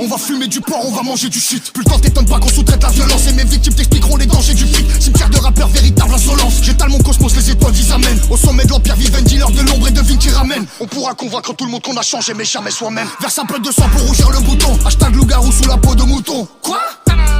On va fumer du porc, on va manger du shit. Plus le temps t'étonne pas qu'on sous-traite la violence. Et mes victimes t'expliqueront les dangers du flic. Cimetière de rappeurs, véritable insolence. J'étale mon cosmos, les étoiles disent amen. Au sommet de l'empire vivent un dealer de l'ombre et de vignes qui ramène. On pourra convaincre tout le monde qu'on a changé mais jamais soi-même. Verse un peu de sang pour rougir le bouton. Hashtag loup-garou sous la peau de mouton. Quoi?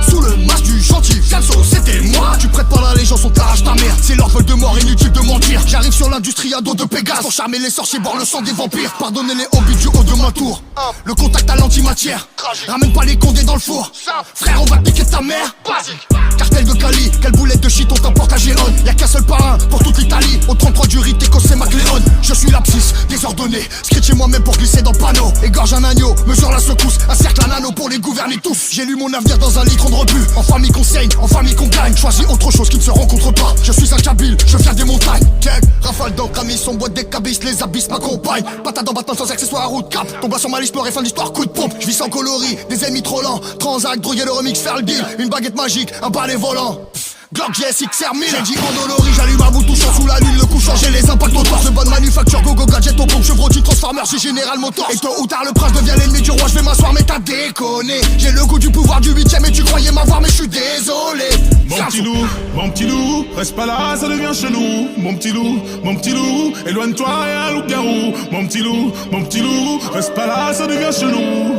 Sous le masque du gentil Fianso, c'était moi. Tu prêtes pas l'allégeance, on t'arrache ta mère. C'est leur vol de mort, inutile de mentir. J'arrive sur l'industrie à dos de Pégase pour charmer les sorciers, boire le sang des vampires. Pardonnez les hobbies du haut de ma tour. Le contact à l'antimatière. Ramène pas les condés dans le four. Frère, on va piquer ta mère. Cartel de Cali, quelle boulette de shit on t'emporte à Gérone. Y'a qu'un seul parrain pour toute l'Italie. Au 33 du rite, c'est MacLeod. Je suis l'abscisse, désordonné. Scritché moi-même pour glisser dans le panneau. Égorge un agneau, mesure la secousse. Un cercle à nano pour les gouverner tous. J'ai lu mon avenir dans un litre de rebut. En famille qu'on saigne, en famille qu'on gagne. Choisis autre chose qui ne se rencontre pas. Je suis un Kabyle, je viens des montagnes. Check, rafale d'encre, amis, son boîte des cabisses. Les abysses m'accompagnent. Patate dans Batman sans accessoires à route cap. Tombe sur ma liste, et fin de l'histoire, coup de pompe. Je vis sans coloris, des ennemis trop lents. Transac, droguer le remix, faire le deal. Une baguette magique, un balai volant. Glock GS XR1000. J'ai dit endolorie, j'allume un bout touchant sous la lune, le couchant. J'ai les impacts au torse de bonne manufacture, go gadget au pompe, Chevrolet Transformer, j'ai Général Motors. Et tôt ou tard le prince devient l'ennemi du roi, je vais m'asseoir mais t'as déconné. J'ai le goût du pouvoir du 8ème et tu croyais m'avoir mais je suis désolé. Mon petit loup, reste pas là, ça devient chelou. Mon petit loup, éloigne-toi et un loup-garou. Mon petit loup, reste pas là, ça devient chelou.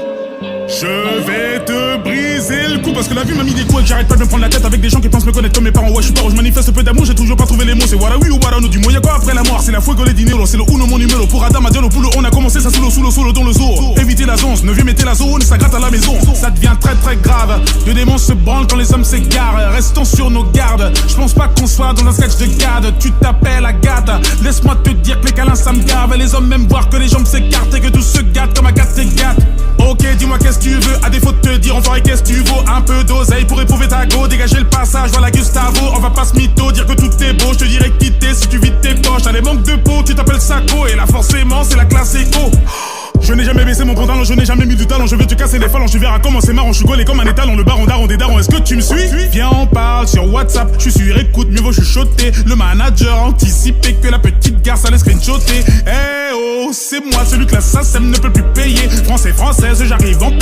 Je vais te briser le cou parce que la vie m'a mis des coups et que j'arrête pas de me prendre la tête avec des gens qui pensent me connaître comme mes parents. Ouais, je suis pas où je manifeste peu d'amour, j'ai toujours pas trouvé les mots. C'est voilà oui ou voilà non, du mot y'a quoi après la mort. C'est la fuego les dinero, c'est le uno mon numéro. Pour Adam à Diallo Poulo, on a commencé ça sous l'eau dans le zoo. Éviter la zone, ne viens mettez la zone, ça gratte à la maison. Ça devient très très grave, deux démons se branlent quand les hommes s'égarent. Restons sur nos gardes, je pense pas qu'on soit dans un sketch de garde. Tu t'appelles Agathe, laisse-moi te dire que les câlins ça me gave. Les hommes même voir que les jambes s'écartent et que tout se gâte comme Agathe s'égate. Ok, dis-moi qu'est-ce que tu veux, à défaut de te dire, on ferait qu'est-ce que tu vaux. Un peu d'oseille pour éprouver ta go, dégager le passage, voilà Gustavo. On va pas se mytho, dire que tout est beau, je te dirais quitter si tu vides tes poches. T'as des manques de peau, tu t'appelles Sako, et là forcément c'est la classe éco. Je n'ai jamais baissé mon pantalon, je n'ai jamais mis du talent. Je vais te casser les phalanges, tu verras comment c'est marrant. Je suis collé comme un étalon, le baron daron des darons. Est-ce que tu me suis? Viens on parle sur WhatsApp, je suis sur écoute, mieux vaut chuchoter. Le manager anticipé que la petite garce allait screenshotter. Eh oh, c'est moi celui que la SACEM ne peut plus payer. Français, française, j'arrive en